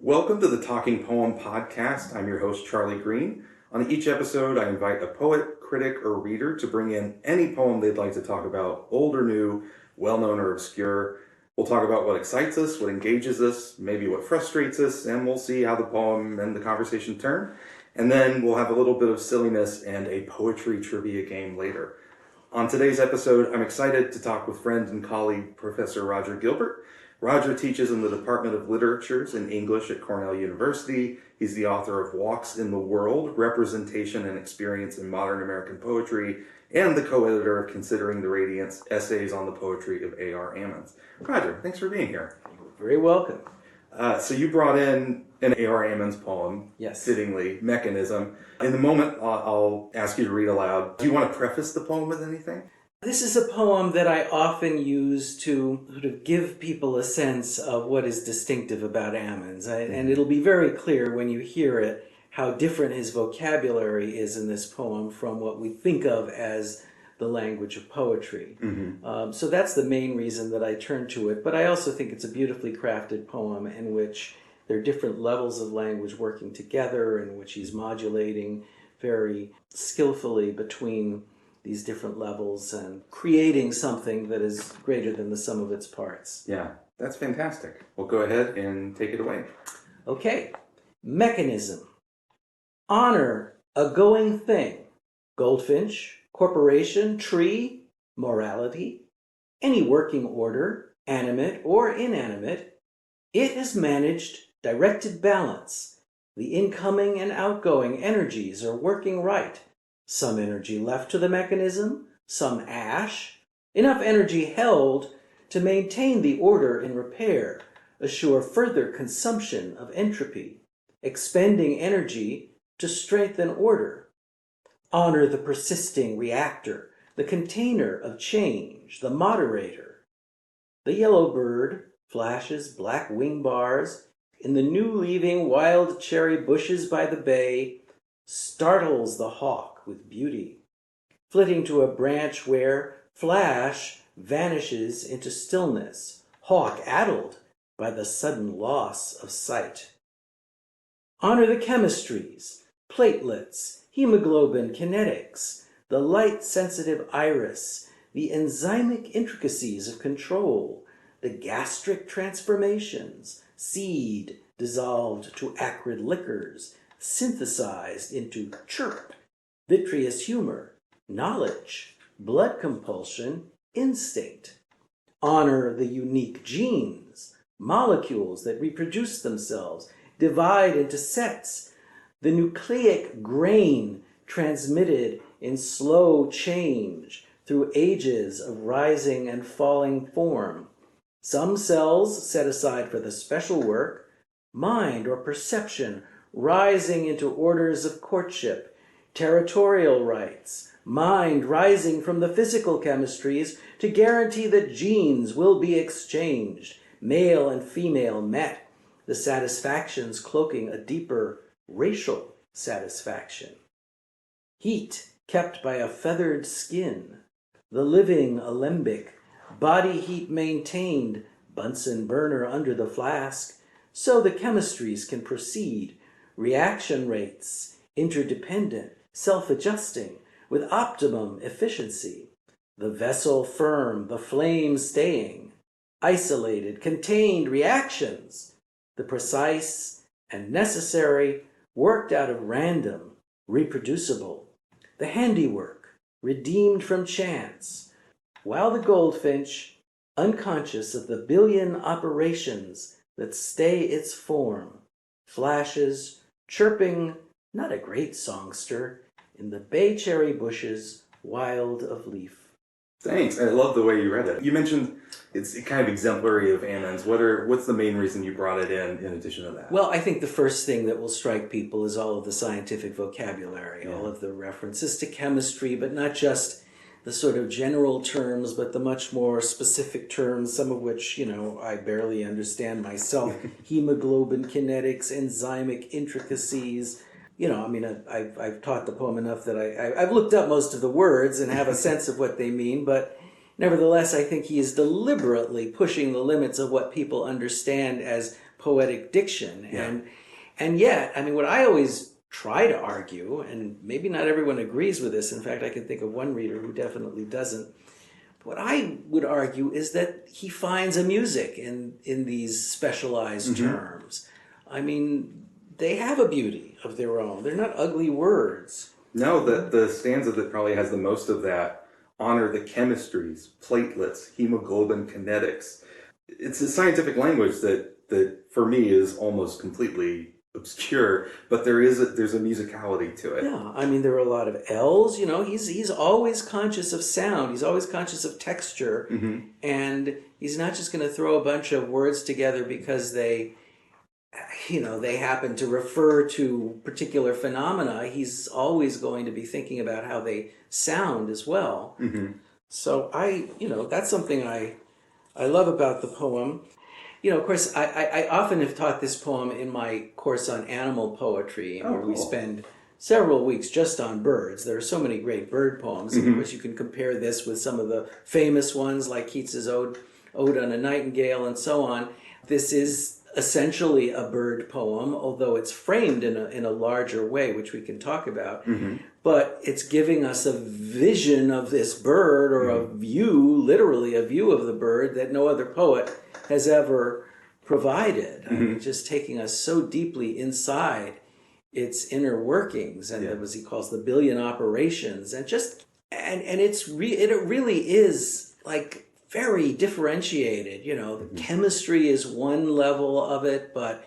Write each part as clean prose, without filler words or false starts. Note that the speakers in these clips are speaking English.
Welcome to the Talking Poem Podcast. I'm your host, Charlie Green. On each episode, I invite a poet, critic, or reader to bring in any poem they'd like to talk about, old or new, well-known or obscure. We'll talk about what excites us, what engages us, maybe what frustrates us, and we'll see how the poem and the conversation turn. And then we'll have a little bit of silliness and a poetry trivia game later. On today's episode, I'm excited to talk with friend and colleague, Professor Roger Gilbert. Roger teaches in the Department of Literatures and English at Cornell University. He's the author of Walks in the World, Representation and Experience in Modern American Poetry, and the co-editor of Considering the Radiance, Essays on the Poetry of A.R. Ammons. Roger, thanks for being here. You're very welcome. So you brought in an A.R. Ammons poem, Yes. fittingly, Mechanism. In the moment, I'll ask you to read aloud. Do you want to preface the poem with anything? This is a poem that I often use to sort of give people a sense of what is distinctive about Ammons. And it'll be very clear when you hear it how different his vocabulary is in this poem from what we think of as the language of poetry. So that's the main reason that I turn to it. But I also think it's a beautifully crafted poem in which there are different levels of language working together, in which he's modulating very skillfully between these different levels and creating something that is greater than the sum of its parts. Yeah, that's fantastic. Well, go ahead and take it away. Okay. Mechanism. Honor a going thing. Goldfinch, corporation, tree, morality, any working order, animate or inanimate. It has managed directed balance. The incoming and outgoing energies are working right. Some energy left to the mechanism, some ash, enough energy held to maintain the order in repair, assure further consumption of entropy, expending energy to strengthen order. Honor the persisting reactor, the container of change, the moderator. The yellow bird flashes black wing bars in the new-leaving wild cherry bushes by the bay, startles the hawk with beauty, flitting to a branch where flash vanishes into stillness, hawk addled by the sudden loss of sight. Honor the chemistries, platelets, hemoglobin kinetics, the light-sensitive iris, the enzymic intricacies of control, the gastric transformations, seed dissolved to acrid liquors, synthesized into chirp, vitreous humor, knowledge, blood compulsion, instinct. Honor the unique genes, molecules that reproduce themselves, divide into sets, the nucleic grain transmitted in slow change through ages of rising and falling form. Some cells set aside for the special work, mind or perception rising into orders of courtship, territorial rights, mind rising from the physical chemistries to guarantee that genes will be exchanged, male and female met, the satisfactions cloaking a deeper racial satisfaction. Heat kept by a feathered skin, the living alembic, body heat maintained, Bunsen burner under the flask, so the chemistries can proceed, reaction rates, interdependent, self-adjusting, with optimum efficiency. The vessel firm, the flame staying, isolated, contained reactions, the precise and necessary, worked out of random, reproducible, the handiwork, redeemed from chance, while the goldfinch, unconscious of the billion operations that stay its form, flashes, chirping, not a great songster, in the bay cherry bushes, wild of leaf. Thanks. I love the way you read it. You mentioned it's kind of exemplary of Ammons. What's the main reason you brought it in addition to that? Well, I think the first thing that will strike people is all of the scientific vocabulary, all of the references to chemistry, but not just the sort of general terms, but the much more specific terms, some of which, I barely understand myself. Hemoglobin kinetics, enzymic intricacies. I've taught the poem enough that I've looked up most of the words and have a sense of what they mean, but nevertheless, I think he is deliberately pushing the limits of what people understand as poetic diction. And yet, I mean, what I always try to argue, and maybe not everyone agrees with this, in fact, I can think of one reader who definitely doesn't. What I would argue is that he finds a music in these specialized terms. I mean, they have a beauty of their own. They're not ugly words. No, the stanza that probably has the most of that, honor the chemistries, platelets, hemoglobin kinetics. It's a scientific language that for me is almost completely obscure, but there's a musicality to it. Yeah, I mean, there are a lot of L's, you know, he's always conscious of sound, he's always conscious of texture, and he's not just going to throw a bunch of words together because they happen to refer to particular phenomena. He's always going to be thinking about how they sound as well. So that's something I love about the poem. You know, of course, I often have taught this poem in my course on animal poetry, where we spend several weeks just on birds. There are so many great bird poems. And of course, you can compare this with some of the famous ones like Keats's Ode on a Nightingale and so on. This is essentially a bird poem, although it's framed in a larger way, which we can talk about. But it's giving us a vision of this bird, or a view, literally a view of the bird that no other poet has ever provided. I mean, just taking us so deeply inside its inner workings, and as he calls the billion operations, and it really is like very differentiated. You know, the chemistry is one level of it, but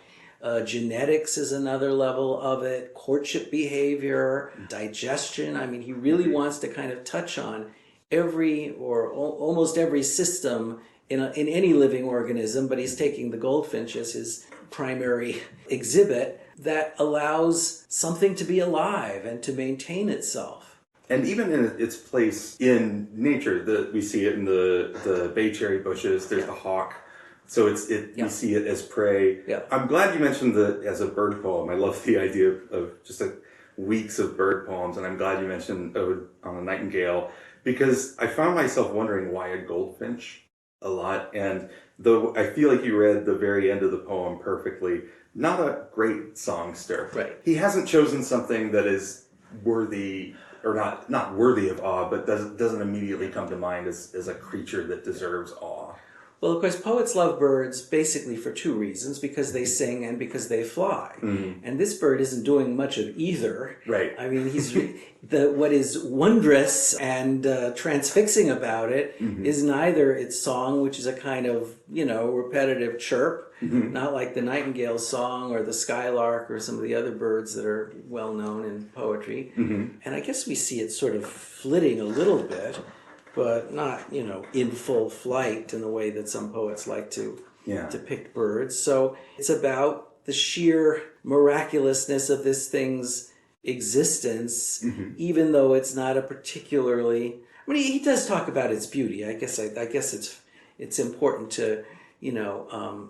genetics is another level of it, courtship behavior, digestion. I mean, he really wants to kind of touch on every or almost every system in any living organism, but he's taking the goldfinch as his primary exhibit that allows something to be alive and to maintain itself. And even in its place in nature, we see it in the bay cherry bushes, there's the hawk. So we see it as prey. Yeah. I'm glad you mentioned as a bird poem. I love the idea of just weeks of bird poems, and I'm glad you mentioned Ode on a Nightingale, because I found myself wondering why a goldfinch a lot. And though I feel like you read the very end of the poem perfectly, not a great songster. Right. He hasn't chosen something that is worthy, or not worthy of awe, but doesn't immediately come to mind as a creature that deserves awe. Well, of course, poets love birds basically for two reasons: because they sing and because they fly. And this bird isn't doing much of either. Right. I mean, what is wondrous and transfixing about it is neither its song, which is a kind of, repetitive chirp, not like the nightingale's song or the skylark or some of the other birds that are well known in poetry. And I guess we see it sort of flitting a little bit, but not, in full flight in the way that some poets like to depict birds. So it's about the sheer miraculousn's of this thing's existence, even though it's not a particularly... I mean, he does talk about its beauty. I guess it's important to,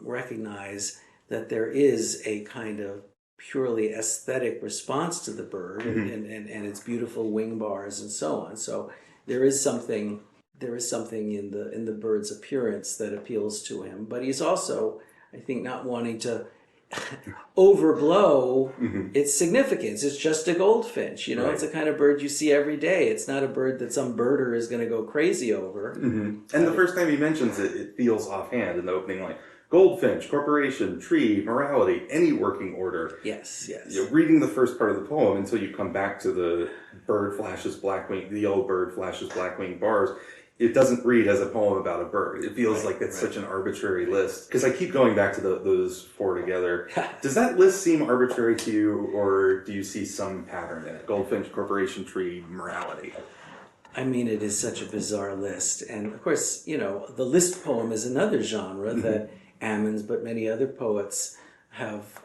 recognize that there is a kind of purely aesthetic response to the bird and its beautiful wing bars and so on. So there is something in the bird's appearance that appeals to him, but he's also, I think, not wanting to overblow its significance. It's just a goldfinch, Right. It's the kind of bird you see every day. It's not a bird that some birder is going to go crazy over. And the first time he mentions it, it feels offhand in the opening line. Goldfinch, corporation, tree, morality, any working order. Yes. Reading the first part of the poem until you come back to the the yellow bird flashes black-winged bars, it doesn't read as a poem about a bird. It feels like it's such an arbitrary list. Because I keep going back to those four together. Does that list seem arbitrary to you, or do you see some pattern in it? Goldfinch, corporation, tree, morality. I mean, it is such a bizarre list. And of course, the list poem is another genre that Ammons, but many other poets have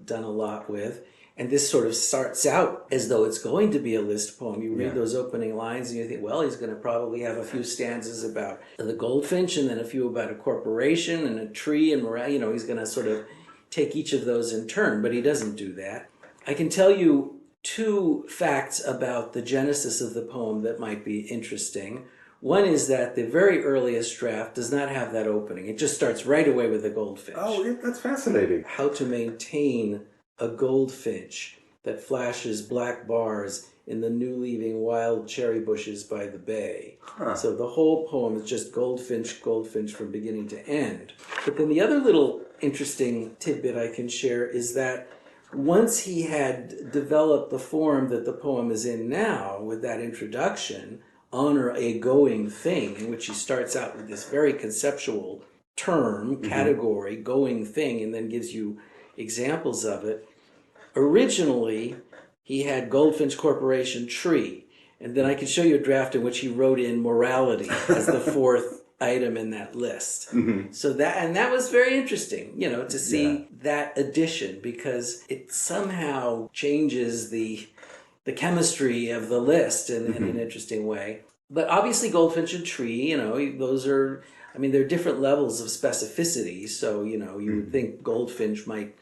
done a lot with. And this sort of starts out as though it's going to be a list poem. You read those opening lines and you think, well, he's going to probably have a few stanzas about the goldfinch and then a few about a corporation and a tree and morale. He's going to sort of take each of those in turn, but he doesn't do that. I can tell you two facts about the genesis of the poem that might be interesting. One is that the very earliest draft does not have that opening. It just starts right away with a goldfinch. Oh, that's fascinating. How to maintain a goldfinch that flashes black bars in the new leaving wild cherry bushes by the bay. So the whole poem is just goldfinch, goldfinch from beginning to end. But then the other little interesting tidbit I can share is that once he had developed the form that the poem is in now with that introduction, honor a going thing, in which he starts out with this very conceptual term, category, going thing, and then gives you examples of it. Originally, he had Goldfinch Corporation tree, and then I can show you a draft in which he wrote in morality as the fourth item in that list. So that was very interesting, to see that addition, because it somehow changes the chemistry of the list in an interesting way. But obviously goldfinch and tree, those are, there are different levels of specificity. So, you would think goldfinch might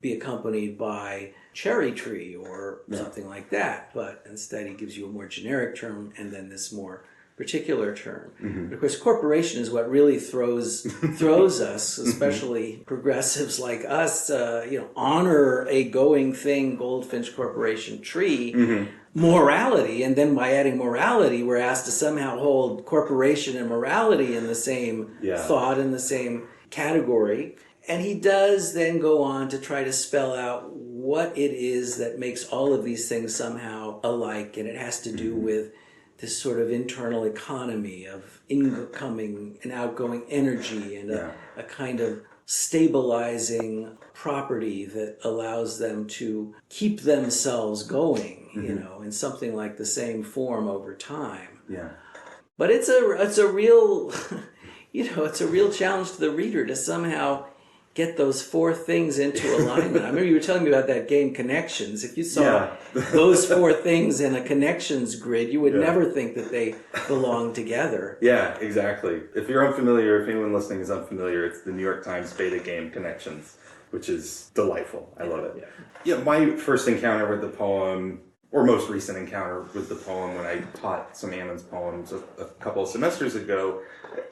be accompanied by cherry tree or something like that. But instead he gives you a more generic term and then this more particular term. But of course, corporation is what really throws us, especially progressives like us, honor a going thing, Goldfinch Corporation tree, morality, and then by adding morality, we're asked to somehow hold corporation and morality in the same thought, in the same category. And he does then go on to try to spell out what it is that makes all of these things somehow alike, and it has to do with this sort of internal economy of incoming and outgoing energy and a kind of stabilizing property that allows them to keep themselves going, in something like the same form over time. But it's a real, it's a real challenge to the reader to somehow get those four things into alignment. I remember you were telling me about that game Connections. If you saw those four things in a Connections grid, you would never think that they belong together. Yeah, exactly. If you're unfamiliar, if anyone listening is unfamiliar, it's the New York Times beta game Connections, which is delightful. I love it. Yeah, my first encounter with the poem, or most recent encounter with the poem, when I taught some Ammons poems a couple of semesters ago,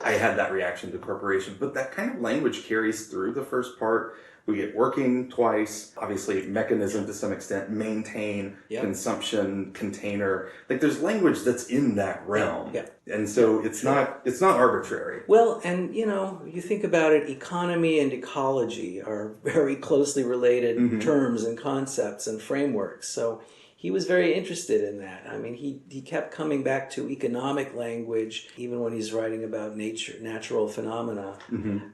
I had that reaction to corporation. But that kind of language carries through the first part. We get working twice, obviously mechanism to some extent, maintain, consumption, container. Like there's language that's in that realm. And so it's not arbitrary. Well, and you think about it, economy and ecology are very closely related terms and concepts and frameworks. So he was very interested in that. He kept coming back to economic language, even when he's writing about natural phenomena.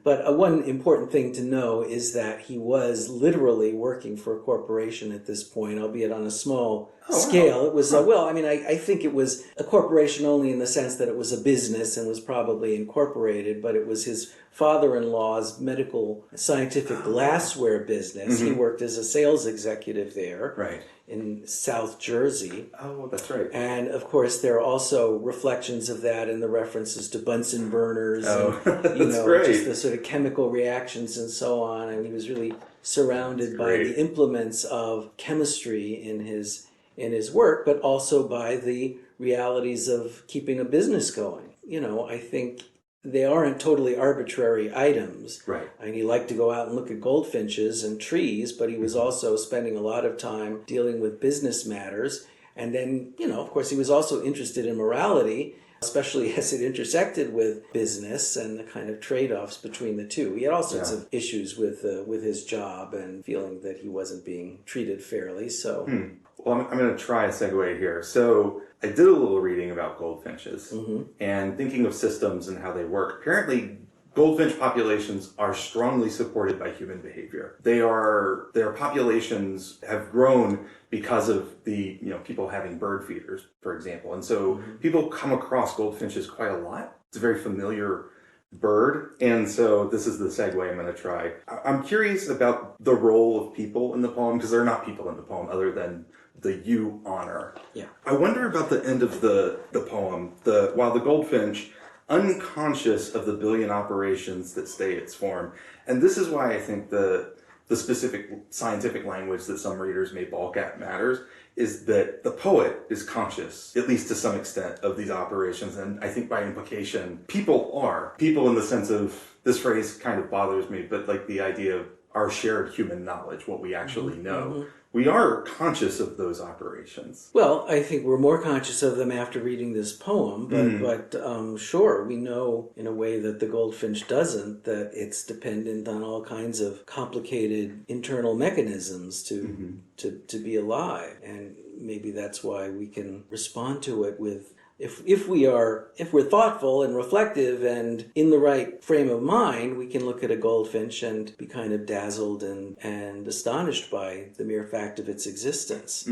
But one important thing to know is that he was literally working for a corporation at this point, albeit on a small scale. It was, I think it was a corporation only in the sense that it was a business and was probably incorporated, but it was his father-in-law's medical scientific glassware business. He worked as a sales executive there in South Jersey. Oh, that's right. And of course, there are also reflections of that in the references to Bunsen burners and just the sort of chemical reactions and so on. And he was really surrounded by the implements of chemistry in his work, but also by the realities of keeping a business going. I think they aren't totally arbitrary items. He liked to go out and look at goldfinches and trees, but he was also spending a lot of time dealing with business matters. And then, of course, he was also interested in morality, especially as it intersected with business and the kind of trade-offs between the two. He had all sorts of issues with his job and feeling that he wasn't being treated fairly. So, Well, I'm going to try a segue here. So I did a little reading about goldfinches and thinking of systems and how they work. Apparently, goldfinch populations are strongly supported by human behavior. Their populations have grown because of the people having bird feeders, for example. And so people come across goldfinches quite a lot. It's a very familiar bird. And so this is the segue I'm going to try. I'm curious about the role of people in the poem, because there are not people in the poem other than the you honor. I wonder about the end of the poem, while the goldfinch, unconscious of the billion operations that stay its form. And this is why I think the the specific scientific language that some readers may balk at matters, is that the poet is conscious, at least to some extent, of these operations. And I think by implication, people are. People in the sense of, this phrase kind of bothers me, but like the idea of our shared human knowledge, what we actually know. We are conscious of those operations. Well, I think we're more conscious of them after reading this poem, but sure, we know in a way that the goldfinch doesn't, that it's dependent on all kinds of complicated internal mechanisms to be alive. And maybe that's why we can respond to it with, if we're thoughtful and reflective and in the right frame of mind, we can look at a goldfinch and be kind of dazzled and astonished by the mere fact of its existence.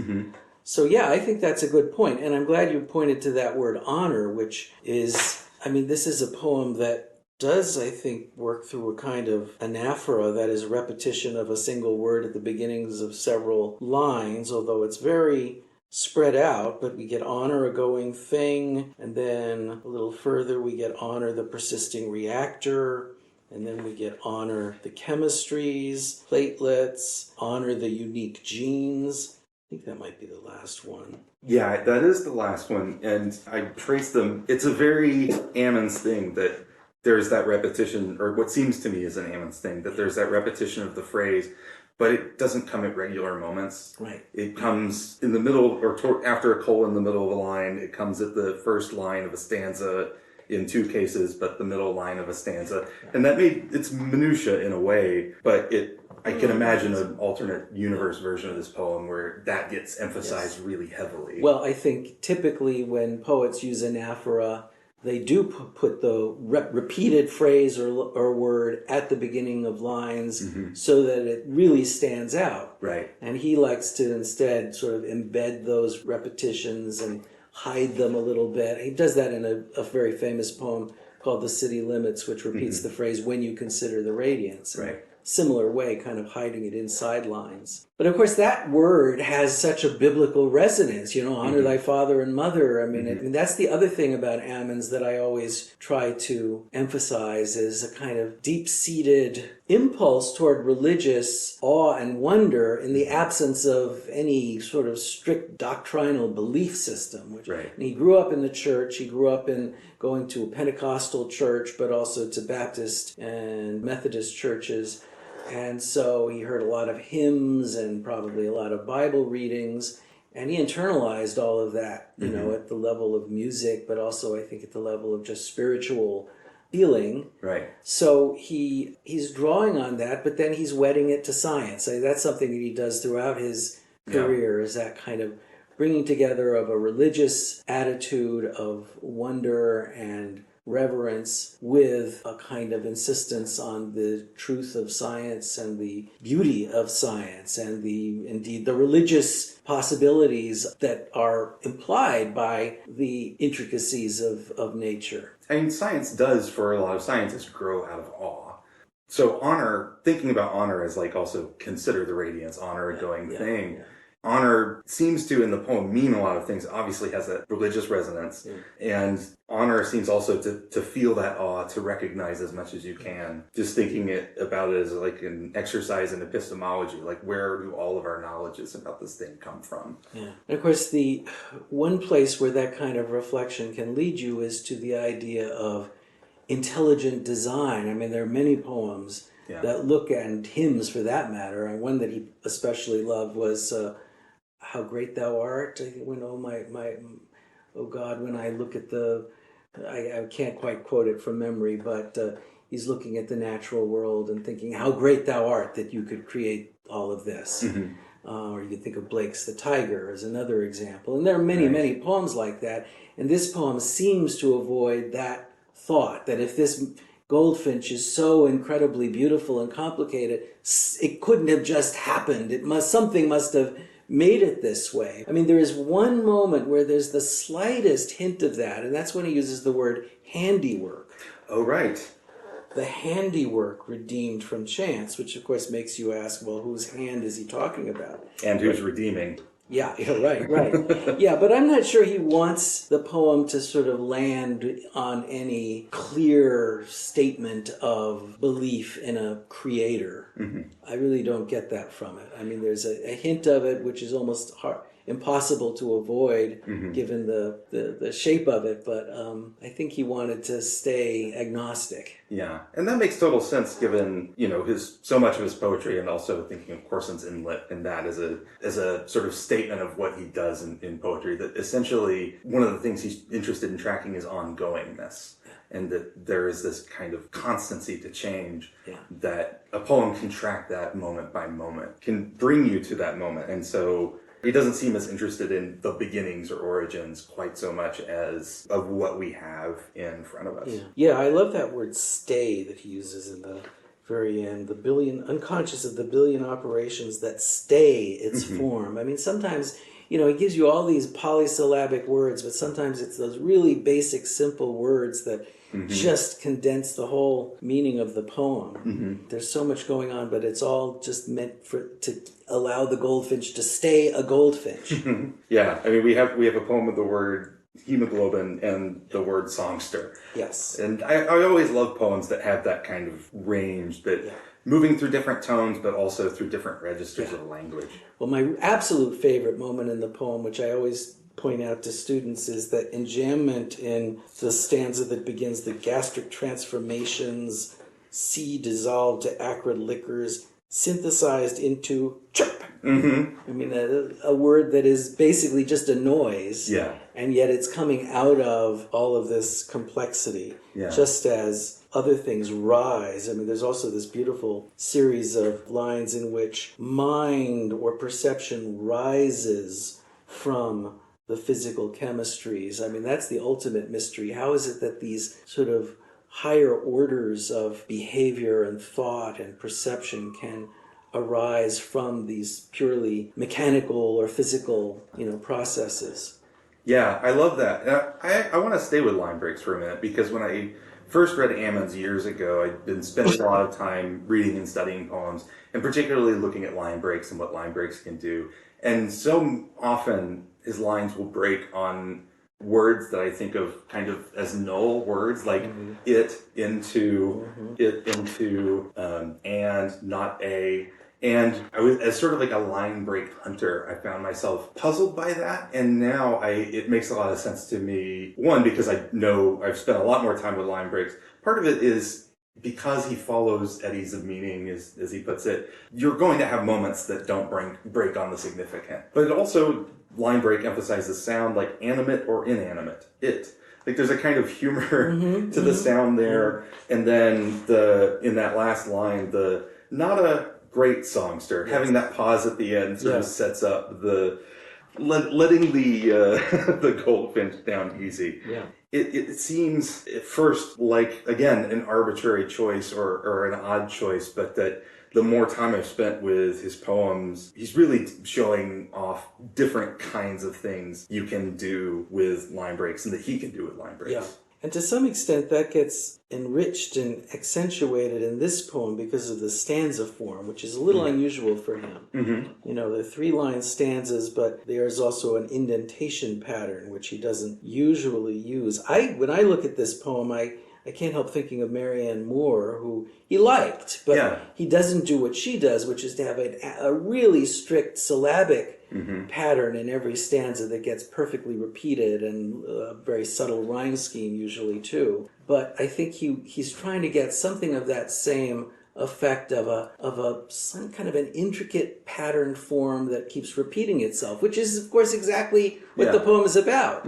So yeah, I think that's a good point. And I'm glad you pointed to that word honor, which is, this is a poem that does, I think, work through a kind of anaphora, that is repetition of a single word at the beginnings of several lines, although it's very spread out, but we get honor a going thing, and then a little further we get honor the persisting reactor, and then we get honor the chemistries, platelets, honor the unique genes. I think that might be the last one. Yeah, that is the last one, and I trace them. It's a very Ammons thing that there's that repetition, or what seems to me is an Ammons thing, that there's that repetition of the phrase, but it doesn't come at regular moments. Right. It comes in the middle, or after a colon in the middle of a line. It comes at the first line of a stanza in two cases, but the middle line of a stanza. And it's minutia in a way, but I can imagine an alternate universe version of this poem where that gets emphasized really heavily. Well, I think typically when poets use anaphora, they do put the repeated phrase or word at the beginning of lines so that it really stands out. Right. And he likes to instead sort of embed those repetitions and hide them a little bit. He does that in a very famous poem called The City Limits, which repeats the phrase, when you consider the radiance. Right. Similar way, kind of hiding it inside lines. But of course, that word has such a biblical resonance, honor thy father and mother. I mean, that's the other thing about Ammons that I always try to emphasize, is a kind of deep-seated impulse toward religious awe and wonder in the absence of any sort of strict doctrinal belief system. Right. And he grew up in the church. He grew up in going to a Pentecostal church, but also to Baptist and Methodist churches. And so he heard a lot of hymns and probably a lot of Bible readings, and he internalized all of that, at the level of music, but also I think at the level of just spiritual feeling. Right. So he's drawing on that, but then he's wedding it to science. That's something that he does throughout his career, is that kind of bringing together of a religious attitude of wonder and reverence with a kind of insistence on the truth of science and the beauty of science and indeed the religious possibilities that are implied by the intricacies of nature. I mean, science does, for a lot of scientists, grow out of awe. So thinking about honor as like also consider the radiance, honor a going thing. Yeah. Honor seems to, in the poem, mean a lot of things. Obviously has that religious resonance. And honor seems also to feel that awe, to recognize as much as you can. Just thinking about it as like an exercise in epistemology, like where do all of our knowledges about this thing come from? Yeah. And of course, the one place where that kind of reflection can lead you is to the idea of intelligent design. I mean, there are many poems that look at, and hymns for that matter, and one that he especially loved was How Great Thou Art. I think when, oh God, when I look at I can't quite quote it from memory, but he's looking at the natural world and thinking, how great thou art that you could create all of this. Or you can think of Blake's The Tiger as another example. And there are many, many poems like that. And this poem seems to avoid that thought, that if this goldfinch is so incredibly beautiful and complicated, it couldn't have just happened. Something must have made it this way. I mean, there is one moment where there's the slightest hint of that, and that's when he uses the word handiwork. Oh, right. The handiwork redeemed from chance, which of course makes you ask, well, whose hand is he talking about? And who's redeeming? Yeah, right. Yeah, but I'm not sure he wants the poem to sort of land on any clear statement of belief in a creator. I really don't get that from it. I mean, there's a hint of it, which is almost impossible to avoid given the shape of it, but I think he wanted to stay agnostic. Yeah, and that makes total sense given, his so much of his poetry, and also thinking of Corson's Inlet and that as a sort of statement of what he does in poetry, that essentially one of the things he's interested in tracking is ongoingness. And that there is this kind of constancy to change that a poem can track that moment by moment, can bring you to that moment. And so he doesn't seem as interested in the beginnings or origins quite so much as of what we have in front of us. Yeah, I love that word stay that he uses in the very end. The billion, unconscious of the billion operations that stay its form. I mean, sometimes, he gives you all these polysyllabic words, but sometimes it's those really basic, simple words that just condense the whole meaning of the poem. There's so much going on, but it's all just meant to allow the goldfinch to stay a goldfinch. Yeah, I mean, we have a poem with the word hemoglobin and the word songster. Yes. And I always love poems that have that kind of range, that moving through different tones, but also through different registers of language. Well, my absolute favorite moment in the poem, which I always point out to students, is that enjambment in the stanza that begins, the gastric transformations, sea dissolved to acrid liquors, synthesized into chirp. I mean, a word that is basically just a noise, and yet it's coming out of all of this complexity, just as other things rise. I mean, there's also this beautiful series of lines in which mind or perception rises from the physical chemistries. I mean, that's the ultimate mystery. How is it that these sort of higher orders of behavior and thought and perception can arise from these purely mechanical or physical, processes? Yeah, I love that. And I want to stay with line breaks for a minute, because when I first read Ammons years ago, I'd been spending a lot of time reading and studying poems, and particularly looking at line breaks and what line breaks can do. And so often his lines will break on words that I think of kind of as null words, like it into, and not a. And I was, as sort of like a line break hunter, I found myself puzzled by that. And now it makes a lot of sense to me. One, because I know I've spent a lot more time with line breaks. Part of it is because he follows eddies of meaning, as he puts it. You're going to have moments that don't break on the significant. But it also, line break emphasizes sound, like animate or inanimate. Like there's a kind of humor to the sound there. And then in that last line, not a great songster, having that pause at the end sort of sets up letting the goldfinch down easy. It seems at first like, again, an arbitrary choice or an odd choice, but that the more time I've spent with his poems, he's really showing off different kinds of things you can do with line breaks and that he can do with line breaks. Yeah. And to some extent, that gets enriched and accentuated in this poem because of the stanza form, which is a little unusual for him. They're 3-line stanzas, but there's also an indentation pattern, which he doesn't usually use. When I look at this poem, I can't help thinking of Marianne Moore, who he liked, but he doesn't do what she does, which is to have a really strict syllabic pattern in every stanza that gets perfectly repeated, and a very subtle rhyme scheme usually too. But I think he's trying to get something of that same effect of some kind of an intricate pattern form that keeps repeating itself, which is, of course, exactly what the poem is about.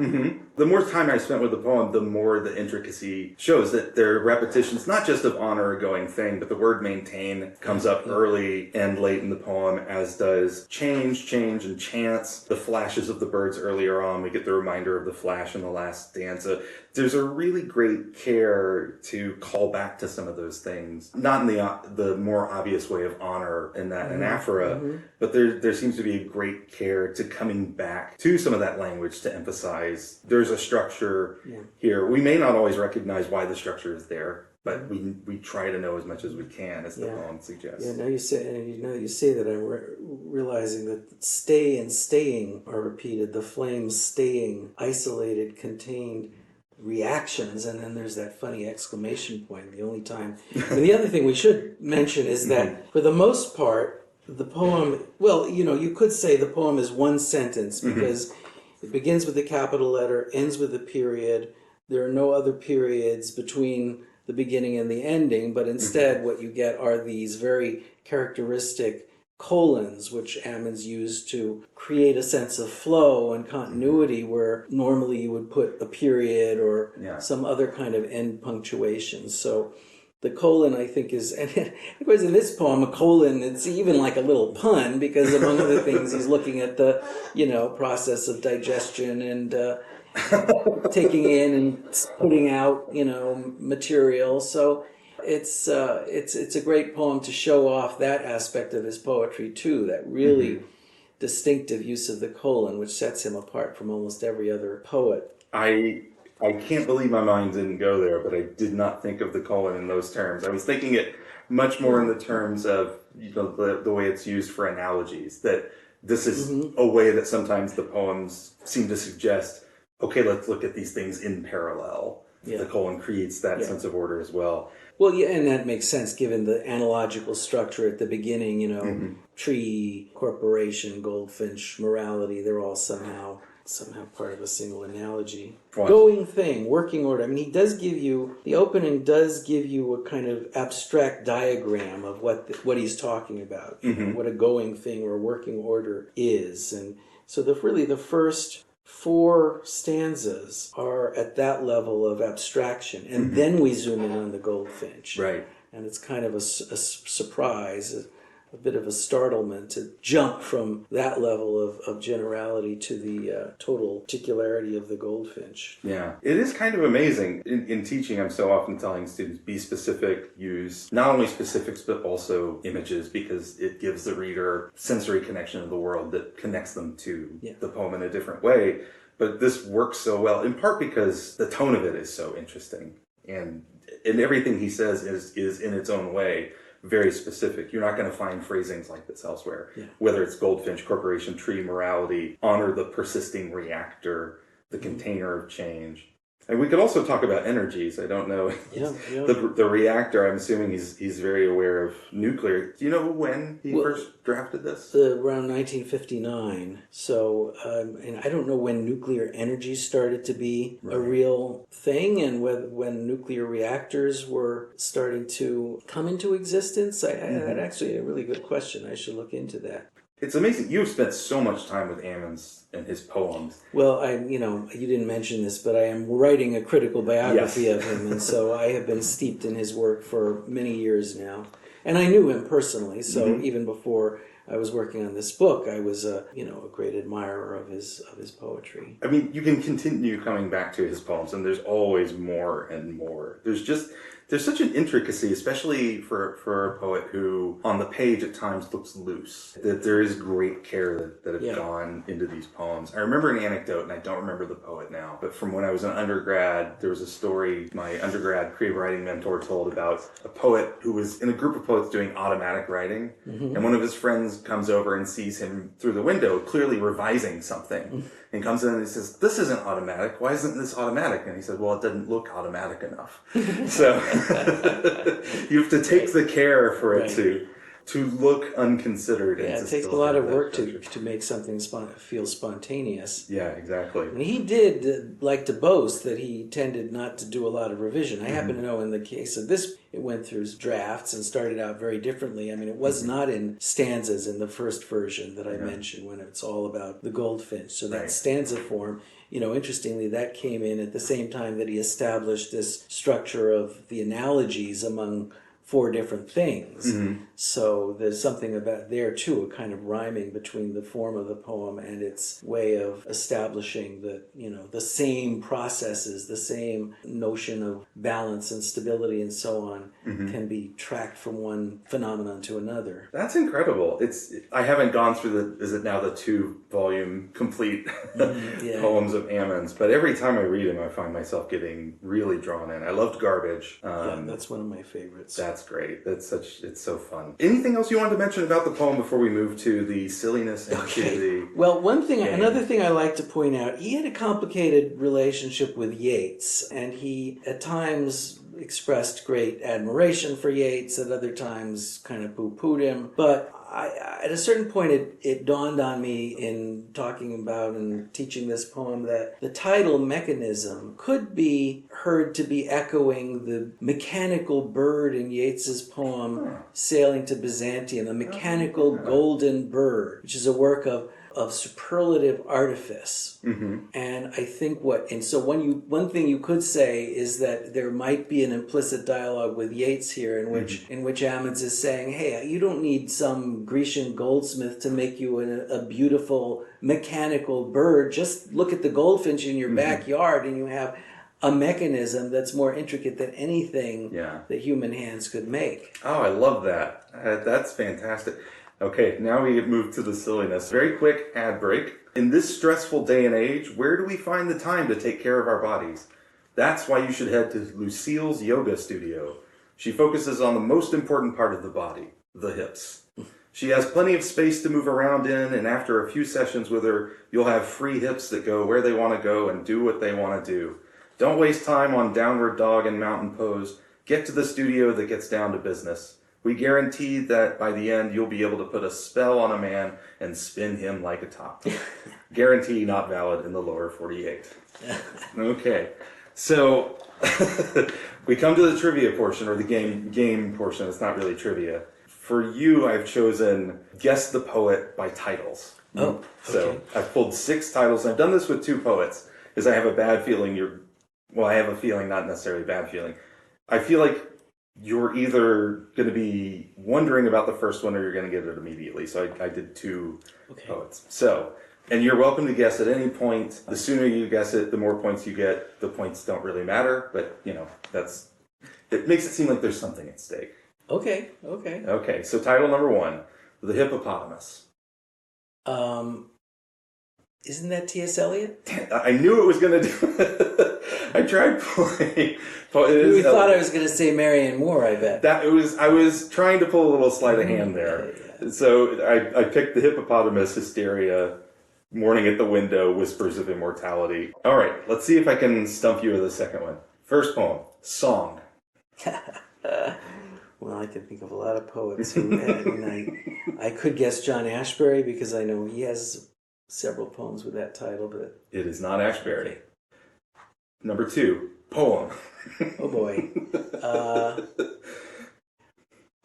The more time I spent with the poem, the more the intricacy shows that there are repetitions, not just of on or a going thing, but the word maintain comes up early and late in the poem, as does change, and chance. The flashes of the birds earlier on, we get the reminder of the flash in the last stanza. There's a really great care to call back to some of those things, not in the more obvious way of honor in that anaphora, but there seems to be a great care to coming back to some of that language to emphasize there's a structure here. We may not always recognize why the structure is there, but we try to know as much as we can, as the poem suggests. Yeah, now you say that, I'm realizing that stay and staying are repeated. The flames staying, isolated, contained, reactions, and then there's that funny exclamation point. The only time. And the other thing we should mention is that for the most part, the poem, well, you could say the poem is one sentence because it begins with a capital letter, ends with a period. There are no other periods between the beginning and the ending, but instead what you get are these very characteristic colons, which Ammons used to create a sense of flow and continuity where normally you would put a period or some other kind of end punctuation. So the colon, I think, is, and of course in this poem, a colon, it's even like a little pun because among other things he's looking at the, process of digestion and taking in and putting out, material. So it's a great poem to show off that aspect of his poetry too, that really distinctive use of the colon, which sets him apart from almost every other poet. I can't believe my mind didn't go there, but I did not think of the colon in those terms. I was thinking it much more in the terms of the way it's used for analogies, that this is a way that sometimes the poems seem to suggest, okay, let's look at these things in parallel. The colon creates that sense of order as well. Well, yeah, and that makes sense given the analogical structure at the beginning, tree, corporation, goldfinch, morality, they're all somehow part of a single analogy. What? Going thing, working order. I mean, the opening does give you a kind of abstract diagram of what he's talking about, what a going thing or working order is. And so the first 4 stanzas are at that level of abstraction, and then we zoom in on the goldfinch. Right. And it's kind of a surprise, a bit of a startlement to jump from that level of generality to the total particularity of the goldfinch. Yeah. It is kind of amazing. In teaching, I'm so often telling students, be specific, use not only specifics, but also images, because it gives the reader sensory connection to the world that connects them to the poem in a different way. But this works so well, in part because the tone of it is so interesting. And everything he says is in its own way very specific. You're not going to find phrasings like this elsewhere. Whether it's goldfinch, corporation, tree, morality, honor the persisting reactor, the container of change. And we could also talk about energies. I don't know. The reactor, I'm assuming he's very aware of nuclear. Do you know when he first drafted this? Around 1959. So, and I don't know when nuclear energy started to be a real thing and when nuclear reactors were starting to come into existence. That's actually a really good question. I should look into that. It's amazing. You've spent so much time with Ammons and his poems. Well, you didn't mention this, but I am writing a critical biography of him, and so I have been steeped in his work for many years now. And I knew him personally, so even before I was working on this book, I was a great admirer of his poetry. I mean, you can continue coming back to his poems, and there's always more and more. There's such an intricacy, especially for a poet who, on the page at times, looks loose. That there is great care that have gone into these poems. I remember an anecdote, and I don't remember the poet now, but from when I was an undergrad, there was a story my undergrad creative writing mentor told about a poet who was in a group of poets doing automatic writing, and one of his friends comes over and sees him through the window, clearly revising something. And comes in and he says, "This isn't automatic. Why isn't this automatic?" And he said, "Well, it didn't look automatic enough." So you have to take the care for it to look unconsidered. Yeah, it takes a lot of work to make something feel spontaneous. Yeah, exactly. And he did like to boast that he tended not to do a lot of revision. I happen to know in the case of this, it went through drafts and started out very differently. I mean, it was not in stanzas in the first version that I mentioned when it's all about the goldfinch. So that stanza form, interestingly, that came in at the same time that he established this structure of the analogies among 4 different things. So there's something about there too, a kind of rhyming between the form of the poem and its way of establishing that, the same processes, the same notion of balance and stability and so on can be tracked from one phenomenon to another. That's incredible. I haven't gone through is it now the 2-volume complete poems of Ammons, but every time I read them, I find myself getting really drawn in. I loved Garbage. That's one of my favorites. That's great. It's so fun. Anything else you wanted to mention about the poem before we move to the silliness and to the... Well, another thing I like to point out, he had a complicated relationship with Yeats, and he at times expressed great admiration for Yeats, at other times kind of poo-pooed him. But at a certain point, it dawned on me in talking about and teaching this poem that the title Mechanism could be heard to be echoing the mechanical bird in Yeats's poem Sailing to Byzantium, the mechanical golden bird, which is a work of superlative artifice. And I think one thing you could say is that there might be an implicit dialogue with Yeats here in which Ammons is saying, hey, you don't need some Grecian goldsmith to make you a beautiful mechanical bird. Just look at the goldfinch in your backyard and you have a mechanism that's more intricate than anything that human hands could make. Oh, I love that. That's fantastic. Okay, now we move to the silliness. Very quick ad break. In this stressful day and age, where do we find the time to take care of our bodies? That's why you should head to Lucille's yoga studio. She focuses on the most important part of the body, the hips. She has plenty of space to move around in, and after a few sessions with her, you'll have free hips that go where they want to go and do what they want to do. Don't waste time on downward dog and mountain pose. Get to the studio that gets down to business. We guarantee that by the end, you'll be able to put a spell on a man and spin him like a top. Guarantee not valid in the lower 48. Okay, so we come to the trivia portion, or the game portion. It's not really trivia. For you, I've chosen Guess the Poet by titles. Oh, okay. So I've pulled 6 titles, and I've done this with 2 poets, because I have a bad feeling I have a feeling, not necessarily a bad feeling. I feel like you're either going to be wondering about the first one or you're going to get it immediately. So I did 2 poets. So, and you're welcome to guess at any point. The sooner you guess it, the more points you get. The points don't really matter, but it makes it seem like there's something at stake. Okay. Okay, so title number 1, The Hippopotamus. Isn't that T.S. Eliot? I knew it was going to do it. I tried playing. You thought I was going to say Marianne Moore, I bet. I was trying to pull a little sleight of hand there. Yeah. So I picked The Hippopotamus, Hysteria, Morning at the Window, Whispers of Immortality. All right, let's see if I can stump you with the second one. First poem, Song. Well, I can think of a lot of poets who I could guess John Ashbery because I know he has several poems with that title, but it is not Ashbery. Number 2, poem. Oh boy.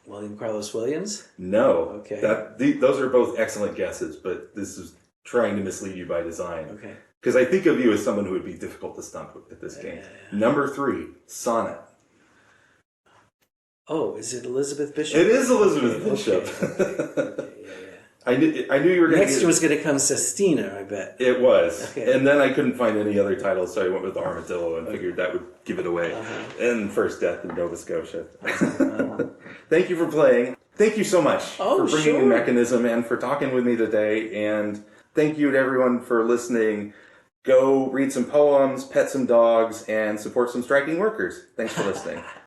William Carlos Williams? No. Okay. Those are both excellent guesses, but this is trying to mislead you by design. Okay. Because I think of you as someone who would be difficult to stump at this game. Number 3, sonnet. Oh, is it Elizabeth Bishop? It is Elizabeth Bishop. Okay. I knew you were going to... Next was going to come Sestina, I bet. It was. Okay. And then I couldn't find any other titles, so I went with Armadillo and figured that would give it away. And First Death in Nova Scotia. Thank you for playing. Thank you so much for bringing in Mechanism and for talking with me today. And thank you to everyone for listening. Go read some poems, pet some dogs, and support some striking workers. Thanks for listening.